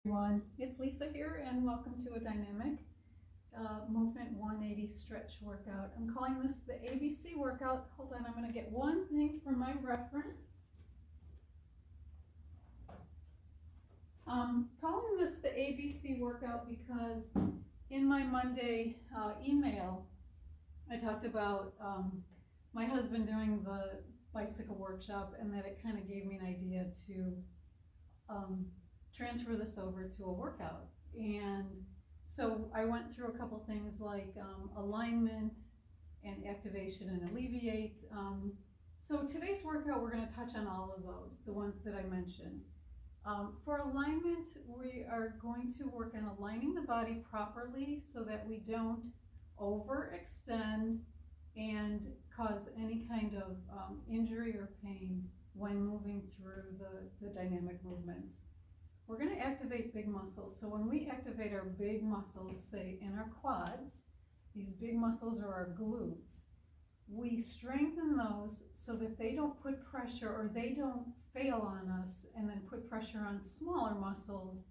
Everyone, it's Lisa here, and welcome to a dynamic movement 180 stretch workout. I'm calling this the ABC workout. Hold on, I'm going to get one thing for my reference. Calling this the ABC workout because in my Monday email, I talked about my husband doing the bicycle workshop, and that it kind of gave me an idea to transfer this over to a workout. And so I went through a couple things like alignment and activation and alleviate. So today's workout, we're going to touch on all of those, the ones that I mentioned. For alignment, we are going to work on aligning the body properly so that we don't overextend and cause any kind of injury or pain when moving through the dynamic movements. We're going to activate big muscles. So when we activate our big muscles, say in our quads, these big muscles are our glutes, we strengthen those so that they don't put pressure or they don't fail on us and then put pressure on smaller muscles,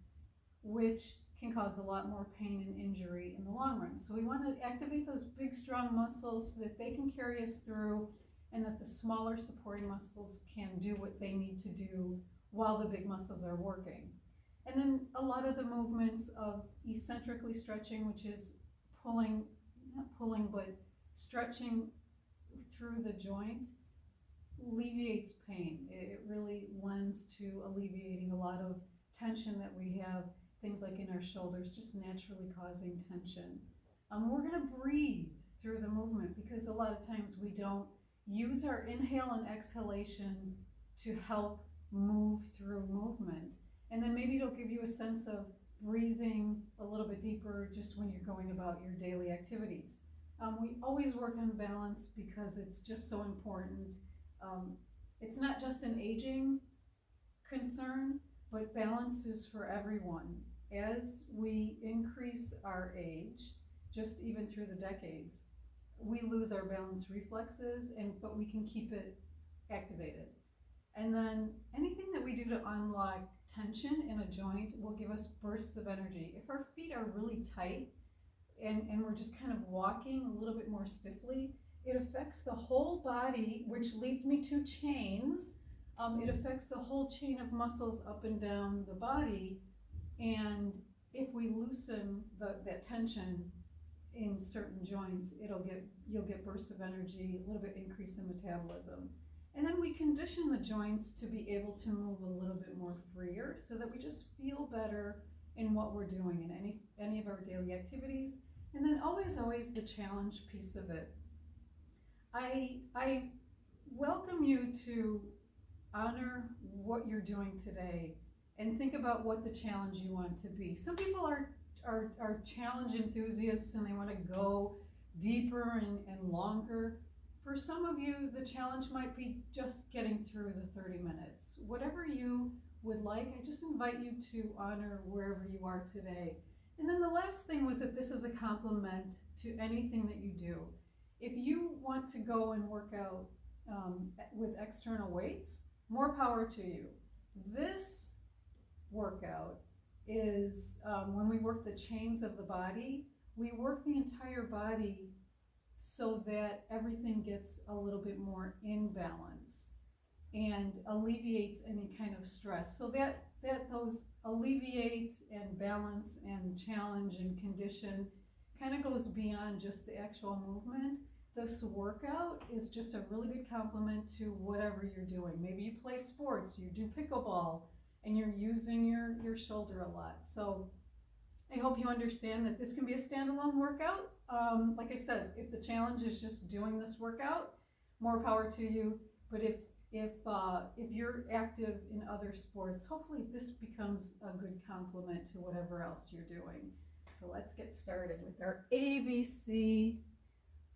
which can cause a lot more pain and injury in the long run. So we want to activate those big strong muscles so that they can carry us through and that the smaller supporting muscles can do what they need to do while the big muscles are working. And then a lot of the movements of eccentrically stretching, which is pulling, not pulling, but stretching through the joint, alleviates pain. It really lends to alleviating a lot of tension that we have, things like in our shoulders, just naturally causing tension. We're going to breathe through the movement because a lot of times we don't use our inhale and exhalation to help move through movement. And then maybe it'll give you a sense of breathing a little bit deeper just when you're going about your daily activities. We always work on balance because it's just so important. It's not just an aging concern, but balance is for everyone. As we increase our age, just even through the decades, we lose our balance reflexes, but we can keep it activated. And then anything that we do to unlock tension in a joint will give us bursts of energy. If our feet are really tight and we're just kind of walking a little bit more stiffly, it affects the whole body, which leads me to chains. It affects the whole chain of muscles up and down the body. And if we loosen that tension in certain joints, you'll get bursts of energy, a little bit increase in metabolism. And then we condition the joints to be able to move a little bit more freer so that we just feel better in what we're doing in any of our daily activities. And then always the challenge piece of it. I welcome you to honor what you're doing today and think about what the challenge you want to be. Some people are challenge enthusiasts and they want to go deeper and longer. For some of you, the challenge might be just getting through the 30 minutes. Whatever you would like, I just invite you to honor wherever you are today. And then the last thing was that this is a complement to anything that you do. If you want to go and work out with external weights, more power to you. This workout is when we work the chains of the body, we work the entire body so that everything gets a little bit more in balance and alleviates any kind of stress. So that those alleviate and balance and challenge and condition kind of goes beyond just the actual movement. This workout is just a really good complement to whatever you're doing. Maybe you play sports, you do pickleball, and you're using your shoulder a lot. So I hope you understand that this can be a standalone workout. Like I said, if the challenge is just doing this workout, more power to you. But if you're active in other sports, hopefully this becomes a good complement to whatever else you're doing. So let's get started with our ABC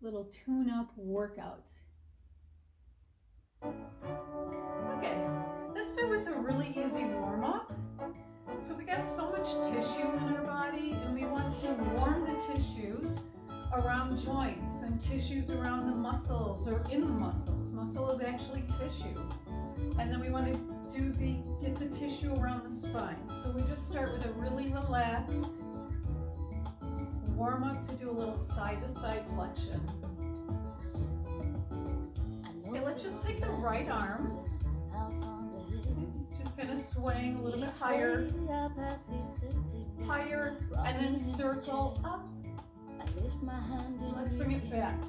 little tune-up workout. Okay, let's start with a really easy warm-up. So we got so much tissue in our body, and we want to warm the tissues around joints and tissues around the muscles or in the muscles. Muscle is actually tissue. And then we want to get the tissue around the spine. So we just start with a really relaxed warm up to do a little side to side flexion. Okay, let's just take the right arm, just kind of swaying a little bit higher, and then circle up. Let's bring it back,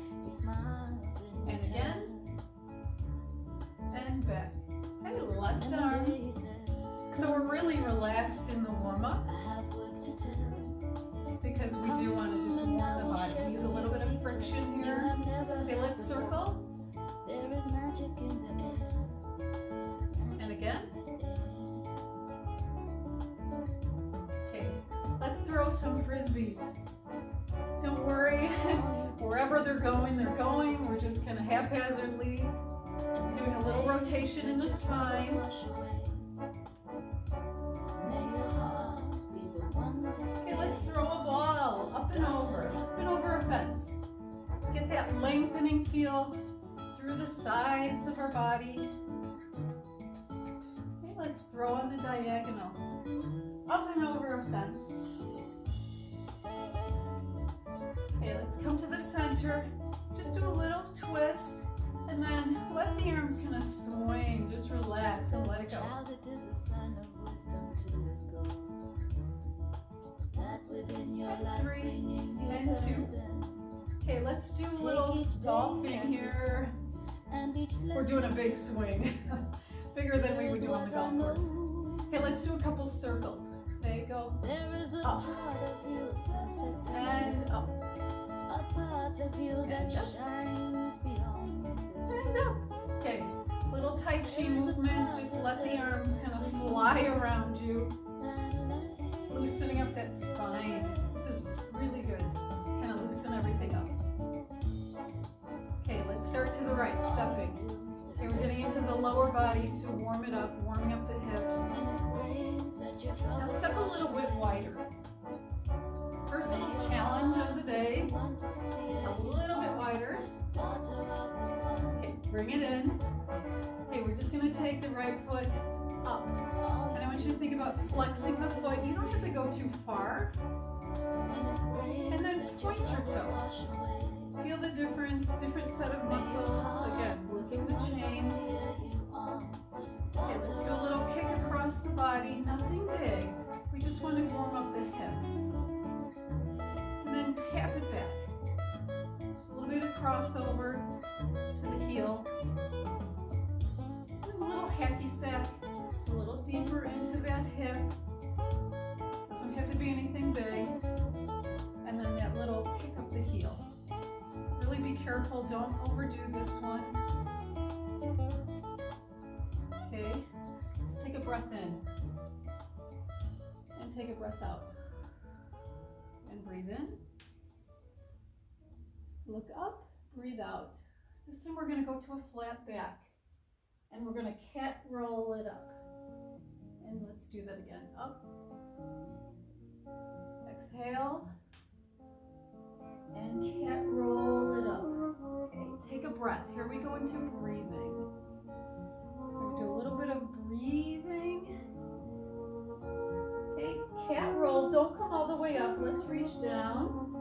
and again, and back. Okay, left arm. So we're really relaxed in the warm up, because we do want to just warm the body. Use a little bit of friction here. Okay, let's circle. And again. Okay, let's throw some frisbees. Don't worry, wherever they're going, they're going. We're just kind of haphazardly doing a little rotation in the spine. Okay, let's throw a ball up and over a fence. Get that lengthening feel through the sides of our body. Okay, let's throw on the diagonal, up and over a fence. Okay, let's come to the center. Just do a little twist, and then let the arms kind of swing. Just relax and let it go. 3 and 2. Okay, let's do a little dolphin here. We're doing a big swing, bigger than we would do on the golf course. Okay, let's do a couple circles. There you go. Up. And up. And up. And up. Okay, little Tai Chi movement. Just let the arms kind of fly around you. Loosening up that spine. This is really good. Kind of loosen everything up. Okay, let's start to the right, stepping. Okay, we're getting into the lower body to warm it up, warming up the hips. Now step a little bit wider. First little challenge of the day. A little bit wider. Okay, bring it in. Okay, we're just going to take the right foot up. And I want you to think about flexing the foot. You don't have to go too far. And then point your toe. Feel the difference, different set of muscles. Again, working the chains. Okay, let's do a little kick across the body. Nothing big. We just want to warm up the hip. And then tap it back. Just a little bit of crossover to the heel. And a little hacky sack. It's a little deeper into that hip. Doesn't have to be anything big. And then that little kick up the heel. Really be careful, don't overdo this one. Okay, let's take a breath in. And take a breath out. And breathe in. Look up, breathe out. This time we're going to go to a flat back. And we're going to cat roll it up. And let's do that again. Up. Exhale. And cat roll it up. Okay, take a breath. Here we go into breathing. So we do a little bit of breathing. Okay, cat roll. Don't come all the way up. Let's reach down.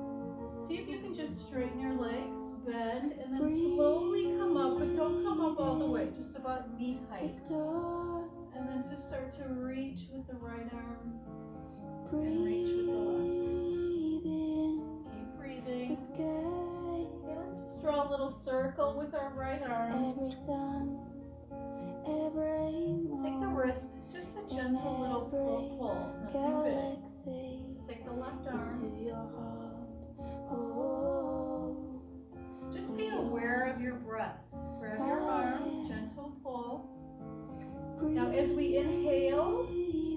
See if you can just straighten your legs, bend, and then slowly come up, but don't come up all the way. Just about knee height. And then just start to reach with the right arm and reach with the left. Keep breathing. Okay, let's just draw a little circle with our right arm. Take the wrist, just a gentle little pull, nothing big. Let's take the left arm. Just be aware of your breath. Grab your arm, gentle pull. Now as we inhale,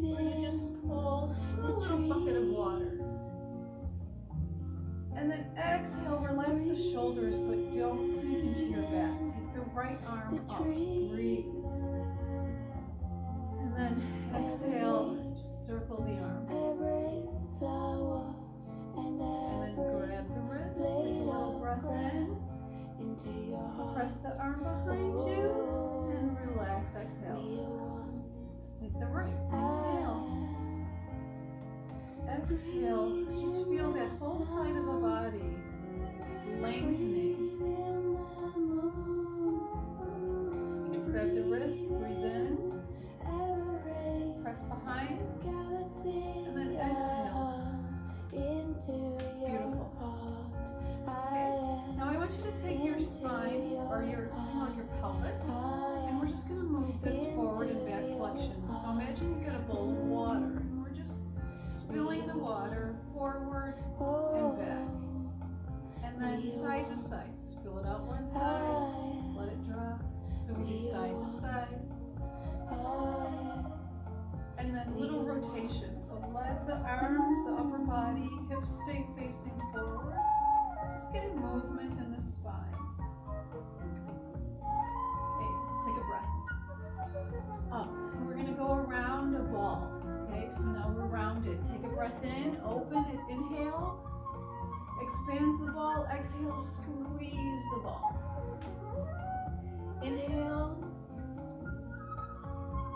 we're going to just pull a little bucket of water. And then exhale, relax the shoulders, but don't sink into your back. Take the right arm up, breathe. And then exhale, just circle the arm. And then grab the wrist, take a little breath in. Press the arm behind you and relax, exhale. exhale, just feel that whole side of the body lengthening. Grab the wrist, breathe in, press behind, and then exhale. Beautiful. Okay. Now I want you to take your spine or your pelvis, and we're just going to move this forward and back flexion. So imagine you get a bowl of water, and we're just spilling the water forward and back. And then side to side. Spill it out one side, let it drop. So we do side to side. And then little rotation. So let the arms, the upper body, hips stay facing forward. Just getting movement in the spine. Okay, let's take a breath. Up. And we're going to go around a ball. Okay, so now we're rounded. Take a breath in, open it, inhale. Expands the ball, exhale, squeeze the ball. Inhale,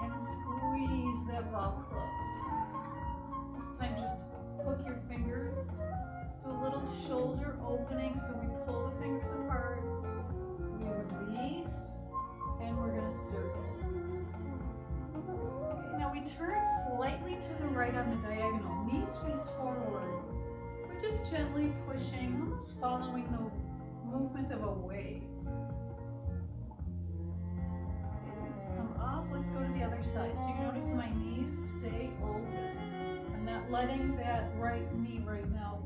and squeeze that ball closed. This time just hook your fingers. Let's do a little shoulder opening, so we pull the fingers apart. We release, and we're going to circle. Okay, now we turn slightly to the right on the diagonal. Knees face forward. We're just gently pushing, almost following the movement of a wave. Okay, let's come up. Let's go to the other side. So you notice my knees stay open. I'm not letting that right knee right now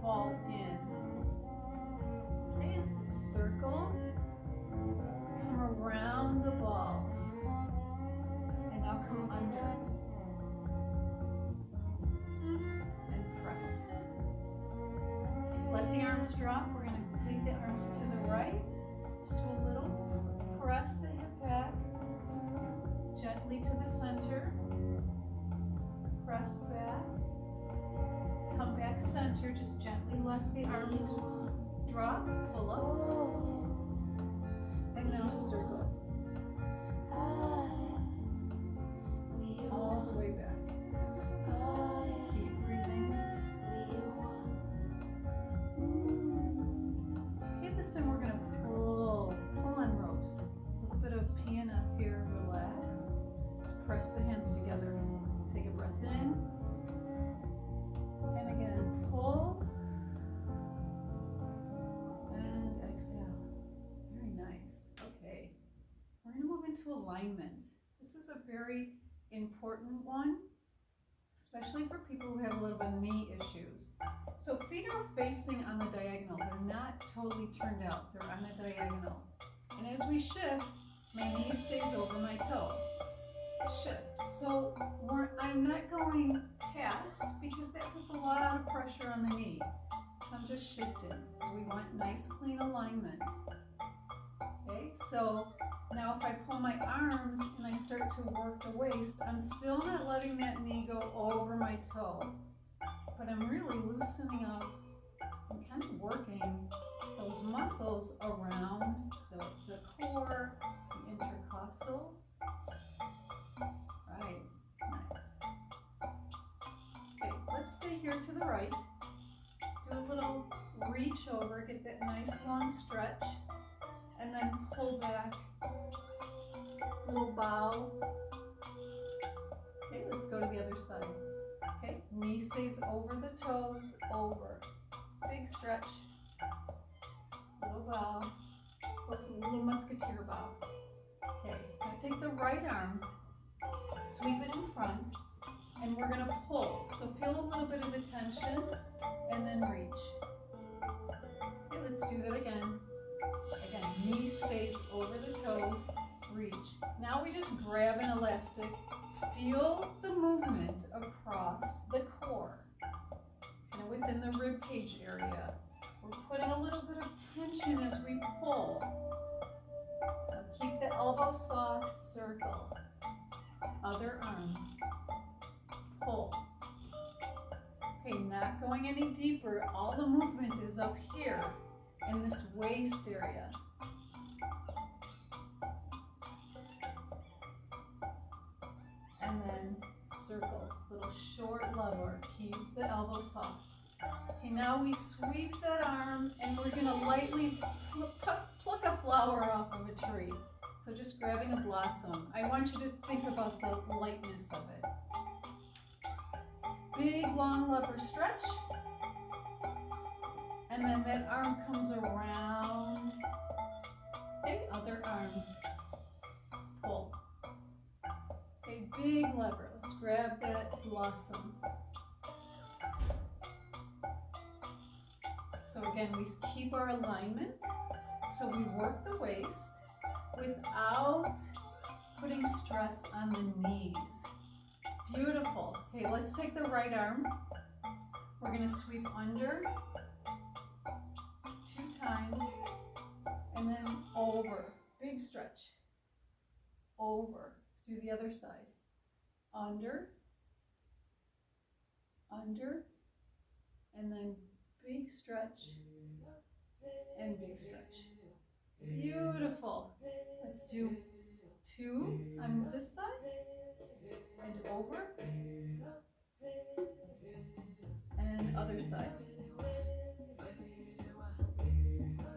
fall in. Okay, let's circle. Come around the ball. And now come under. And press. Let the arms drop. We're going to take the arms to the right. Just do a little. Press the hip back. Gently to the center. Press back. Come back center. Just gently let the arms drop. Pull up. And now circle. All the way back. Keep breathing. Okay, this time we're going to pull on ropes. A little bit of PNF here, relax. Let's press the hands together. Take a breath in. And again, pull. And exhale. Very nice. Okay. We're going to move into alignment. This is a very important one, especially for people who have a little bit of knee issues. So feet are facing on the diagonal. They're not totally turned out. They're on a diagonal. And as we shift, my knee stays over my toe. Shift. So I'm not going past because that puts a lot of pressure on the knee. So I'm just shifting. So we want nice clean alignment. Okay, so now if I pull my arms and I start to work the waist, I'm still not letting that knee go over my toe. But I'm really loosening up. I'm kind of working those muscles around the core, the intercostals. Right, nice. Okay, let's stay here to the right. Do a little reach over, get that nice long stretch, and then pull back. Little bow. Okay, let's go to the other side. Okay, knee stays over the toes, over. Big stretch. Little bow. Little musketeer bow. Okay, now take the right arm, sweep it in front, and we're going to pull. So feel a little bit of the tension, and then reach. Okay, let's do that again. Again, knee stays over the toes, reach. Now we just grab an elastic. Feel the movement across the core, kind of within the rib cage area. We're putting a little bit of tension as we pull. Now keep the elbow soft, circle. Other arm, pull. Okay, not going any deeper. All the movement is up here in this waist area. And then circle, little short lever. Keep the elbow soft. Okay, now we sweep that arm and we're gonna lightly pluck a flower off of a tree. So just grabbing a blossom. I want you to think about the lightness of it. Big long lever stretch. And then that arm comes around. Okay, other arm. Pull. Okay, big lever. Let's grab that blossom. So again, we keep our alignment. So we work the waist without putting stress on the knees. Beautiful. Okay, let's take the right arm. We're going to sweep under 2 times and then over. Big stretch. Over. Let's do the other side. Under, under, and then big stretch and big stretch. Beautiful. Let's do 2 on this side and over and other side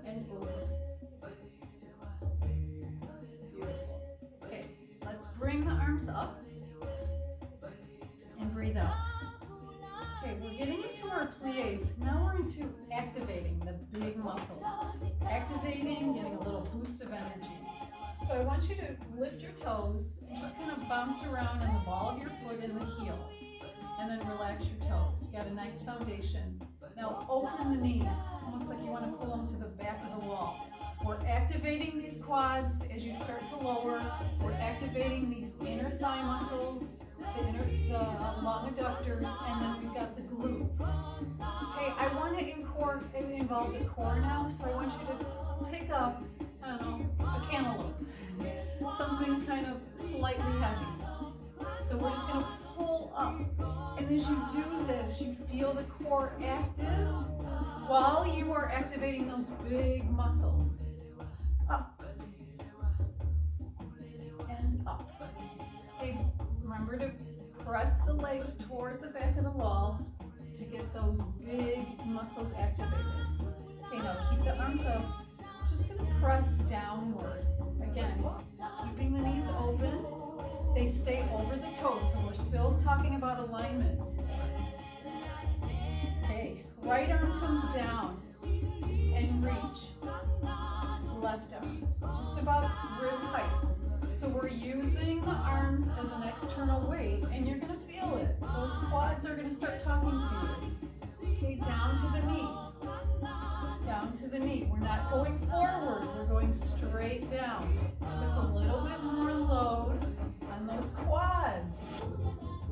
and over. Beautiful. Okay, let's bring the arms up and breathe out. Okay, we're getting into our plies. Now we're into activating the big muscles. Activating, getting a little boost of energy. So I want you to lift your toes and just kind of bounce around in the ball of your foot and the heel. And then relax your toes. You got a nice foundation. Now open the knees, almost like you want to pull them to the back of the wall. We're activating these quads as you start to lower. We're activating these inner thigh muscles, the long adductors, and then we've got the glutes. Okay, I want to involve the core now, so I want you to pick up, I don't know, a cantaloupe, something kind of slightly heavy. So we're just going to pull up, and as you do this, you feel the core active while you are activating those big muscles. Up and up. Okay, remember to press the legs toward the back of the wall to get those big muscles activated. Okay, now keep the arms up. Just going to press downward. Again, keeping the knees open. They stay over the toes, so we're still talking about alignment. Okay, right arm comes down and reach. Left arm, just about rib height. So we're using the arms as an external weight, and you're going to feel it. Those quads are going to start talking to you. Okay, down to the knee. Down to the knee. We're not going forward, we're going straight down. Puts a little bit more load on those quads.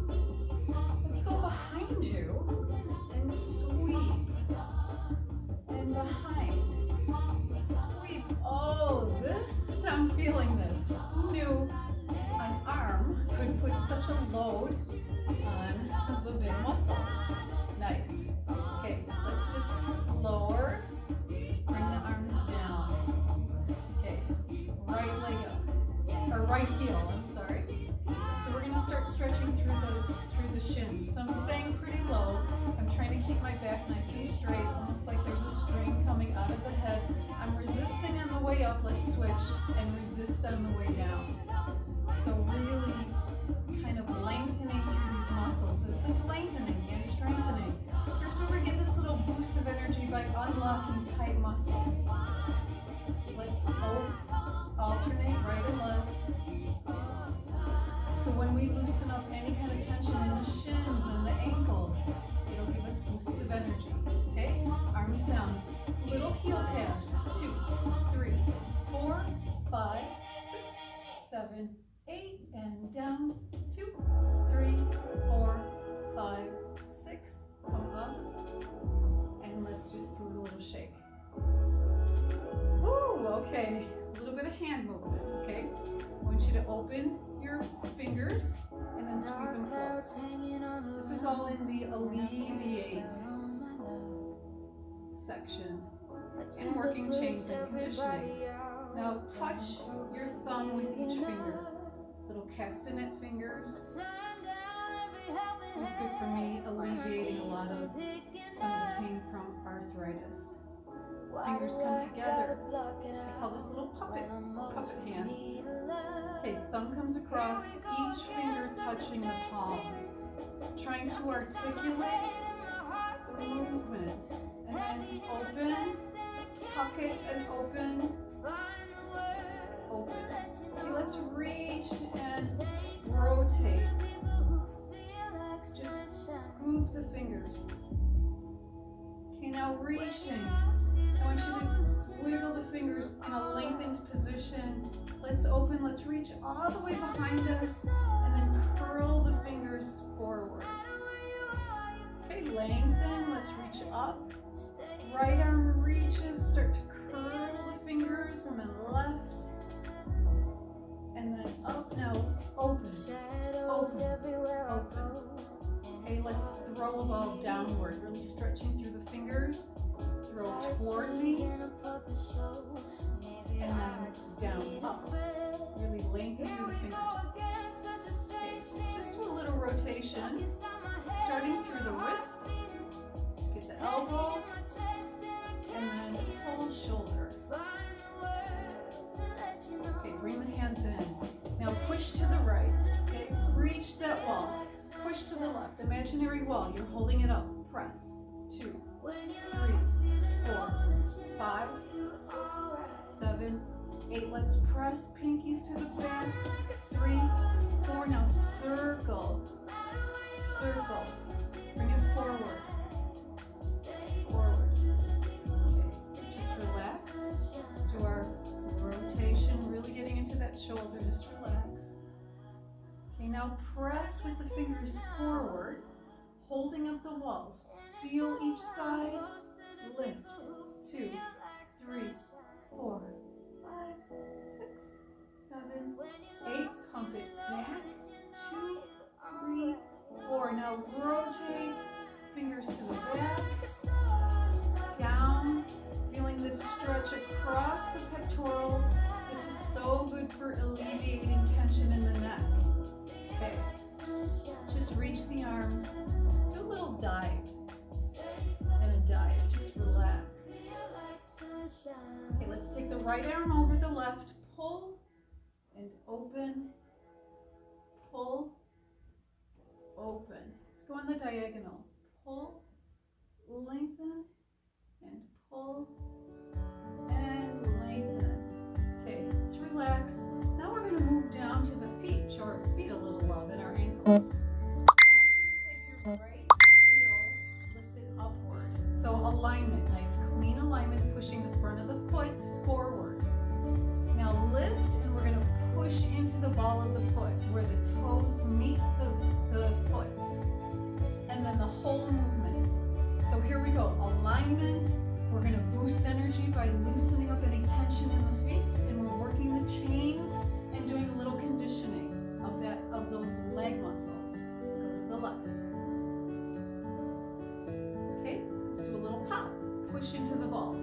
Let's go behind you and sweep. And behind. Sweep. Oh, this, I'm feeling this. Who knew an arm could put such a load on the big muscles? Nice. Okay, let's just lower. Bring the arms down. Okay, right leg up. Or right heel, I'm sorry. So we're going to start stretching through the shins. So I'm staying pretty low. I'm trying to keep my back nice and straight, almost like there's a string coming out of the head. I'm resisting on the way up, let's switch, and resist on the way down. So really kind of lengthening through these muscles. This is lengthening and strengthening. Here's where we get this little boost of energy by unlocking tight muscles. Let's alternate right and left. So when we loosen up any kind of tension in the shins and the ankles, it'll give us boosts of energy. Okay? Arms down. Little heel taps. 2, 3, 4, 5, 6, 7, 8, and down. 2, 3, 4, 5, 6. Come up. And let's just do a little shake. Woo! Okay. A little bit of hand movement. Okay? I want you to open your fingers and then squeeze them close. This is all in the alleviate section and working chains and conditioning. Now touch your thumb with each finger. Little castanet fingers. It was good for me, alleviating a lot of some of the pain from arthritis. Fingers come together. I call this little puppet cup stance. Okay, thumb comes across, each finger touching the palm, trying to articulate the movement. And then open, tuck it and open, open. Okay, let's reach and rotate. Just scoop the fingers. Okay, now reaching. I want you to wiggle the fingers in a lengthened position. Let's open, let's reach all the way behind us, and then curl the fingers forward. Okay, lengthen, let's reach up. Right arm reaches, start to curl the fingers, and then left. And then up, now open, open, open. Okay, let's throw a ball downward, really stretching through the fingers. Throw toward me, and then down, up. Really lengthen through the fingers. Okay, so let's just do a little rotation, starting through the wrists. Get the elbow, and then pull shoulder. Okay, bring the hands in. Now push to the right. Okay, reach that wall. Push to the left. Imaginary wall. You're holding it up. Press. 2, 3, 4, 5, 6, 7, 8. Let's press pinkies to the back. 3, 4. Now circle. Circle. Bring it forward. Forward. Okay. Let's just relax. Let's do our rotation. Really getting into that shoulder. Just relax. Okay, now press with the fingers forward, holding up the walls. Feel each side. Lift. 2, 3, 4, 5, 6, 7, 8. Pump it back. 2, 3, 4. Now rotate. Fingers to the back. Down. Feeling this stretch across the pectorals. This is so good for alleviating tension in the neck. Okay, let's just reach the arms. Do a little dive. And a dive. Just relax. Okay, let's take the right arm over the left. Pull and open. Pull. Open. Let's go on the diagonal. Pull. Lengthen. And pull. And lengthen. Okay, let's relax. Now we're going to move down to the feet. Show our feet a little love and our ankles. So I want you to take your right heel lifted upward. So alignment, nice clean alignment, pushing the front of the foot forward. Now lift, and we're going to push into the ball of the foot where the toes meet the foot. And then the whole movement. So here we go. Alignment. We're going to boost energy by loosening up any tension in the feet, and we're working the chains and doing a little conditioning of those leg muscles. Go to the left. Okay, let's do a little pop. Push into the ball.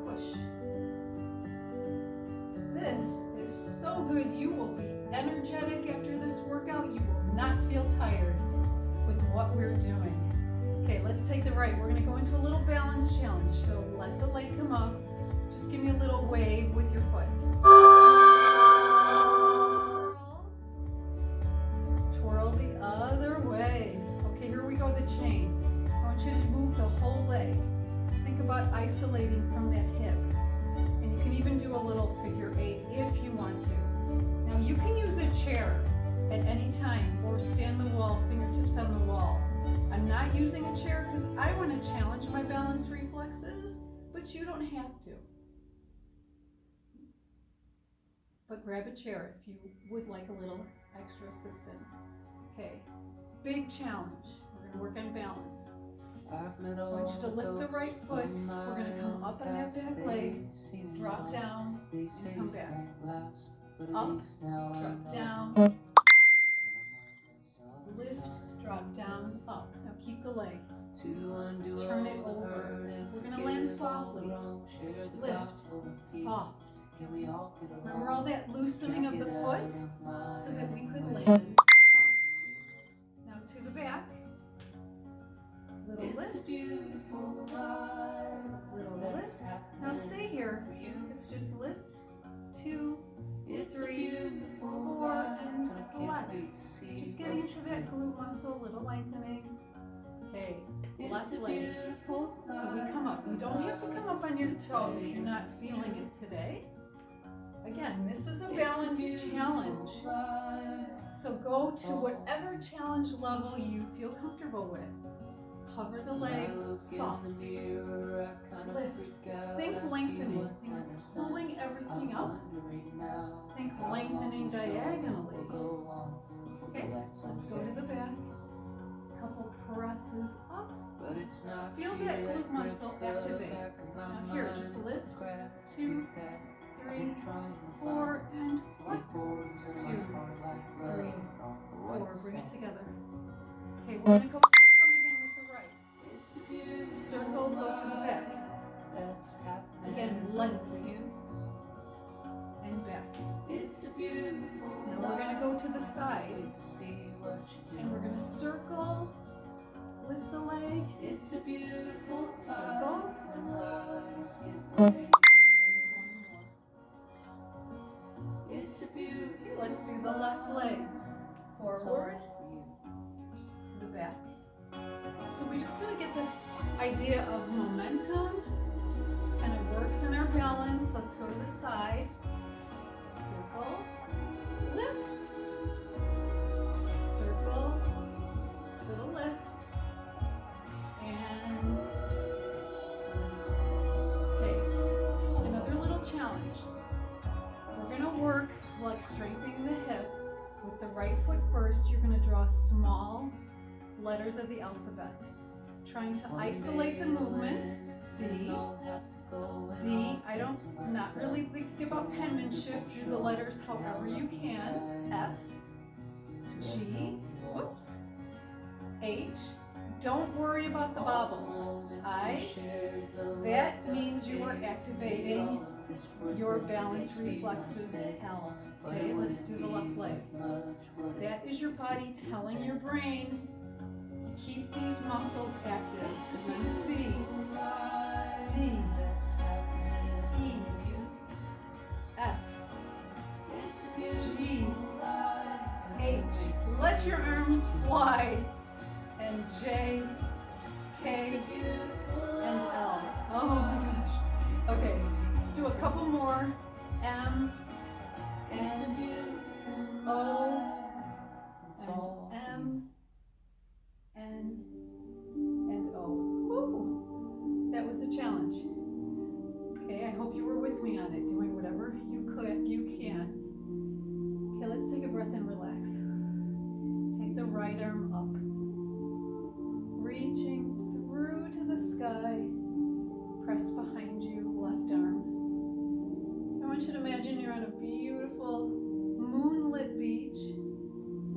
Push. This is so good. You will be energetic after this workout. You will not feel tired with what we're doing. Okay, let's take the right. We're going to go into a little balance challenge. So let the leg come up. Just give me a little wave with your foot. Twirl the other way. Okay, here we go, the chain. I want you to move the whole leg. Think about isolating from that hip. And you can even do a little figure 8 if you want to. Now you can use a chair at any time or stand the wall, fingertips on the wall. I'm not using a chair because I want to challenge my balance reflexes, but you don't have to. But grab a chair if you would like a little extra assistance. Okay, big challenge. We're going to work on balance. I want you to lift the right foot. We're going to come up on that back leg, drop down, and come back. Up, drop down, lift, drop down, up. Now keep the leg. Turn it over. We're going to land softly. Lift, soft. Remember all that loosening of the foot so that we could land soft. Now back. Little lift. Little lift. Now stay here. It's just lift, 2, 3, 4, and flex. Just getting into that glute muscle, little lengthening. Okay, left leg. So we come up. You don't have to come up on your toe if you're not feeling it today. Again, this is a balance challenge. So go to whatever challenge level you feel comfortable with. Hover the leg, soft. Lift. Think lengthening. Think pulling everything up. Think lengthening diagonally. Okay, let's go to the back. Couple presses up. Feel that glute muscle activate. Now here, just lift, 2, 3, 4, and flex. 2, 3, 4. Bring it together. Okay, we're going to go to the front again with the right. Circle, go to the back. Again, length. And back. Now we're going to go to the side. And we're going to circle, lift the leg, circle, and one more. Let's do the left leg. Forward, to the back. So we just kind of get this idea of momentum, and it works in our balance. Let's go to the side. Circle, lift, circle, little lift, and okay, another little challenge. We're going to work like strengthening the hip. With the right foot first, you're going to draw small letters of the alphabet, trying to isolate the movement. C, D. Not really thinking about penmanship. Do the letters however you can. F, G, whoops, H. Don't worry about the bobbles. I. That means you are activating your balance reflexes. L. Okay, let's do the left leg. That is your body telling your brain, keep these muscles active. So then C, D, E, F, G, H. Let your arms fly. And J, K, and L. Oh my gosh. Okay, let's do a couple more. M, N, O, and M, N, and O. Woo! That was a challenge. Okay, I hope you were with me on it, doing whatever you can. Okay, let's take a breath and relax. Take the right arm up, reaching through to the sky. Press behind you, left arm. So I want you to imagine you're on a beautiful moonlit beach,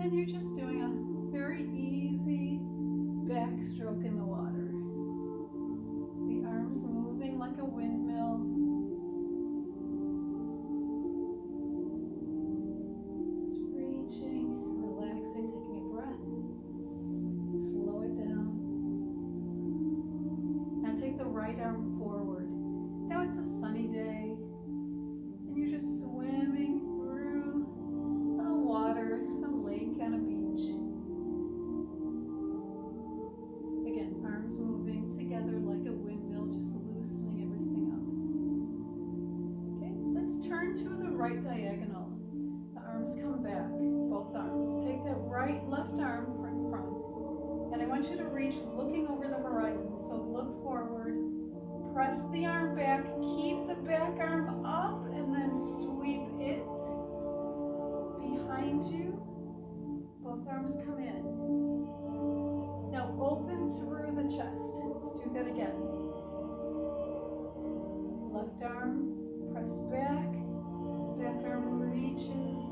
and you're just doing a very easy backstroke in the water. The arms moving like a windmill. Just reaching, relaxing, taking a breath. Slow it down. Now take the right arm forward. Now it's a sunny day, and you're just swimming through the water, some lake on a beach. Again, arms moving together like a windmill, just loosening everything up. Okay, let's turn to the right diagonal. The arms come back, both arms. Take that left arm in front, and I want you to reach looking over the horizon. So look forward, press the arm back, keep the back arm up, and then sweep it behind you. Both arms come in. Now open through the chest. Let's do that again. Left arm, press back, back arm reaches.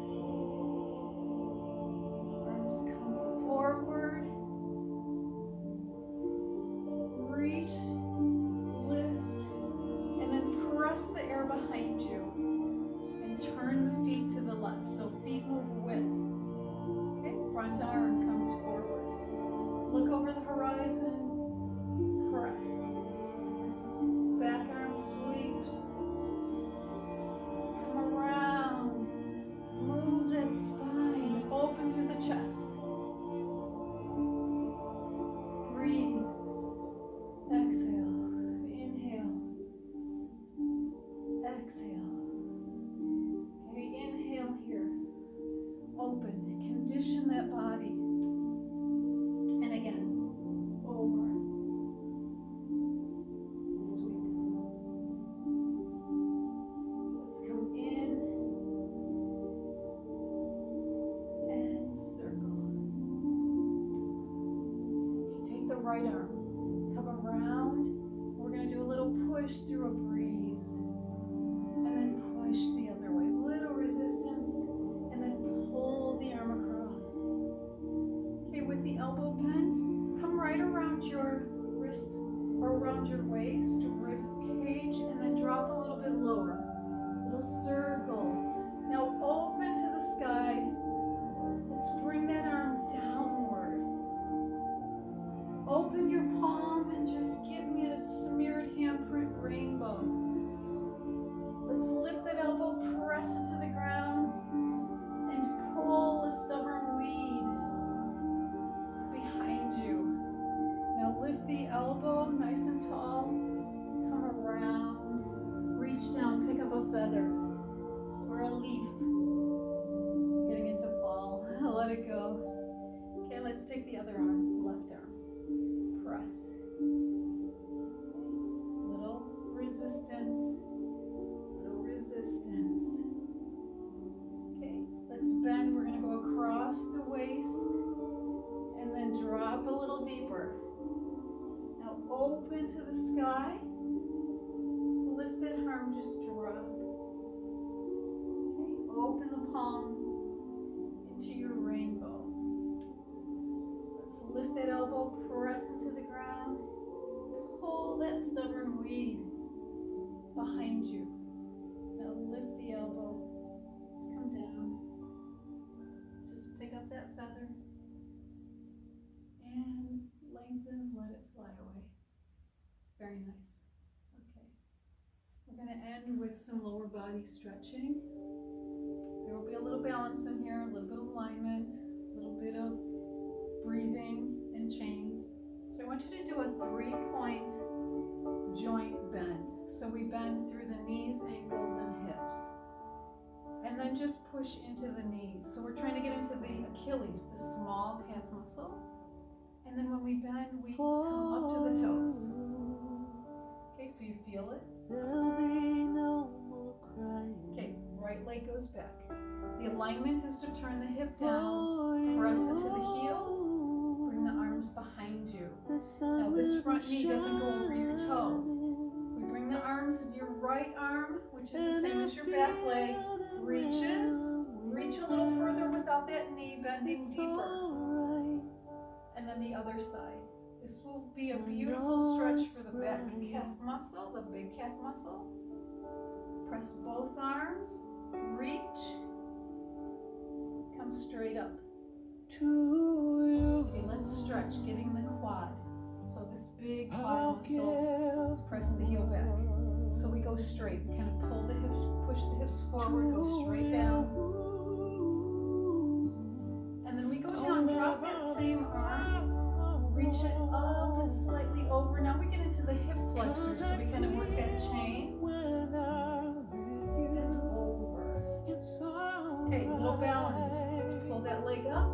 Arms come forward. Reach, lift, and then press the air behind you and turn the feet to the left. So feet move with. Okay, front arm comes forward. push through a breeze. And then push the other way. Little resistance. And then pull the arm across. Okay, with the elbow bent, come right around your wrist or around your waist, rib cage, and then drop a little bit lower. Little circle. Now open to the sky. Let's bring that arm downward. Open your palm and just give me a smeared handprint rainbow. Let's lift that elbow, press it to the ground, and pull a stubborn weed behind you. Now lift the elbow nice and tall, come around, reach down, pick up a feather or a leaf. Getting into fall, let it go. Okay, let's take the other arm, left arm, press. Little resistance, little resistance. Okay, let's bend, we're gonna go across the waist and then drop a little deeper. Now open to the sky. Lift that arm, just drop. Okay, open the palm into your rainbow. Let's lift that elbow, press into the ground. Pull that stubborn weed behind you. Now lift the elbow. Let's come down. Let's just pick up that feather. And lengthen, let it fly away. Very nice. Okay. We're going to end with some lower body stretching. There will be a little balance in here, a little bit of alignment, a little bit of breathing and chains. So I want you to do a 3-point joint bend. So we bend through the knees, ankles, and hips. And then just push into the knees. So we're trying to get into the Achilles, the small calf muscle. And then when we bend, we come up to the toes. Okay, so you feel it? Okay, right leg goes back. The alignment is to turn the hip down, press into the heel, bring the arms behind you. Now this front knee doesn't go over your toe. We bring the arms in your right arm, which is the same as your back leg, reaches, reach a little further without that knee bending deeper. And then the other side. This will be a beautiful stretch for the back calf muscle, the big calf muscle. Press both arms, reach, come straight up. Okay, let's stretch, getting the quad. So this big quad muscle, press the heel back. So we go straight, we kind of pull the hips, push the hips forward, go straight down. And then we go down, drop that same arm, reach it up and slightly over. Now we get into the hip flexors, so we kind of work that chain. And over. Okay, little balance. Let's pull that leg up,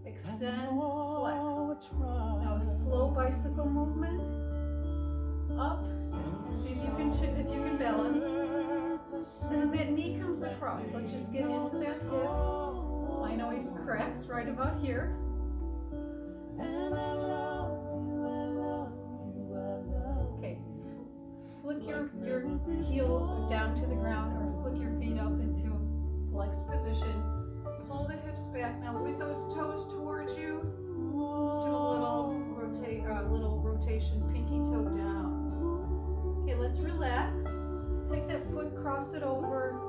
extend, flex. Now a slow bicycle movement. Up. See if you can balance. And then that knee comes across. Let's just get into that hip. I know he cracks right about here. Okay, flick your heel down to the ground or flick your feet up into a flexed position. Pull the hips back. Now with those toes towards you, just do a little rotation, pinky toe down. Okay, let's relax. Take that foot, cross it over.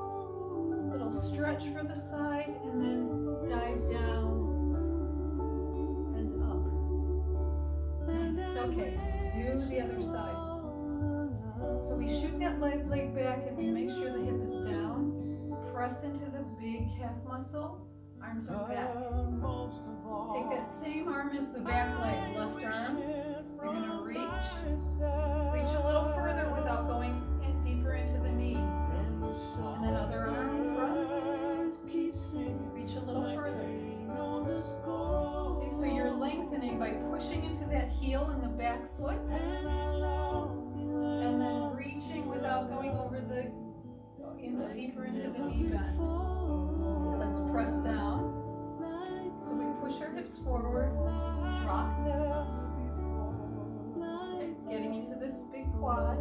Little stretch for the side and then dive down. Okay, let's do the other side. So we shoot that leg back and we make sure the hip is down. Press into the big calf muscle. Arms are back. Take that same arm as the back leg, left arm. We're going to reach. Reach a little further without going in deeper into the knee. And then other arm, press. Reach a little further. Okay, so you're lengthening by pushing into that heel in the back foot. And then reaching without going over deeper into the knee bend. Let's press down. So we push our hips forward, drop. Okay, getting into this big quad.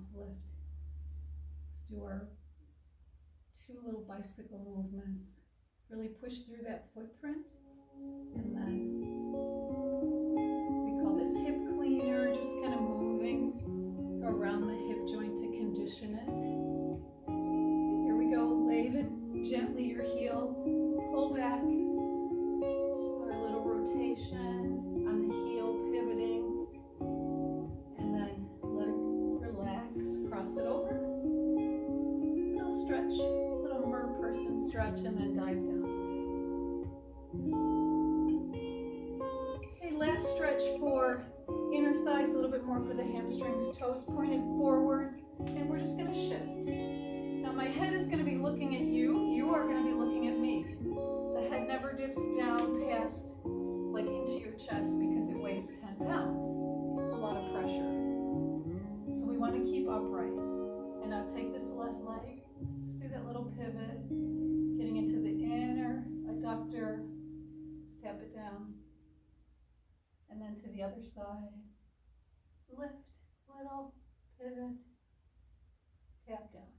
balance lift. Let's do our 2 little bicycle movements. Really push through that footprint, and then we call this hip cleaner, just kind of moving around the hip joint to condition it. Okay, here we go. Lay gently your heel, pull back. So our little rotation on the heel, pivoting, and then let it relax. Cross it over. Little stretch, little mer person stretch, and then dive down. Okay, last stretch for inner thighs, a little bit more for the hamstrings, toes pointed forward, and we're just going to shift. Now my head is going to be looking at you, you are going to be looking at me. The head never dips down past, like into your chest, because it weighs 10 pounds. It's a lot of pressure. So we want to keep upright. And now take this left leg, let's do that little pivot, getting into the inner adductor, let's tap it down. And then to the other side, lift, little pivot, tap down,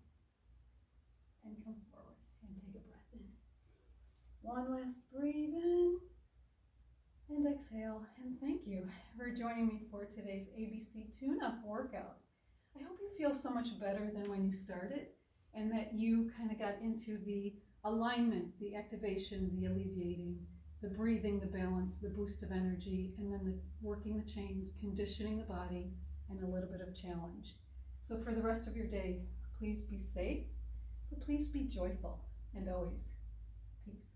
and come forward, and take a breath in. One last breathe in, and exhale, and thank you for joining me for today's ABC Tune-Up workout. I hope you feel so much better than when you started, and that you kind of got into the alignment, the activation, the alleviating, the breathing, the balance, the boost of energy, and then the working the chains, conditioning the body, and a little bit of challenge. So for the rest of your day, please be safe, but please be joyful, and always peace.